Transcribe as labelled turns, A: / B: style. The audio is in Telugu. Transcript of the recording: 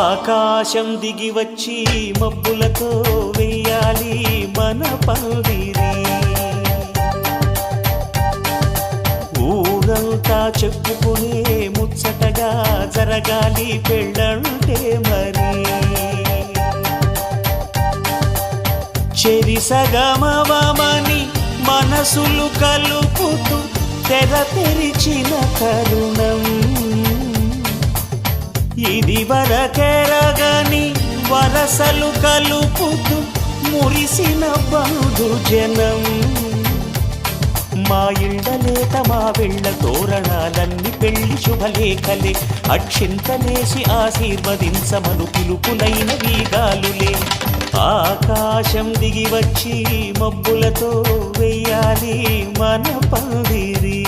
A: ఆకాశం దిగి వచ్చి మబ్బులతో వెయ్యాలి మన పందిరి. ఊరంతా చెప్పుకునే ముచ్చటగా జరగాలి పెళ్ళంటే మరి. చెరిసగమవమని మనసులు కలుపుతూ తెర తెరిచిన తరుణం. ఇది వరకెరగని వరసలు కలుపుతూ మురిసిన బంధుజనం. మా ఇళ్ళలేత మా వెళ్ళ తోరణాలన్నీ పెళ్లి శుభలేఖలే. అక్షింతలేసి ఆశీర్వదించమను పిలుపులైన వీగాలులే. ఆకాశం దిగి వచ్చి మబ్బులతో వెయ్యాలి మన పందిరి.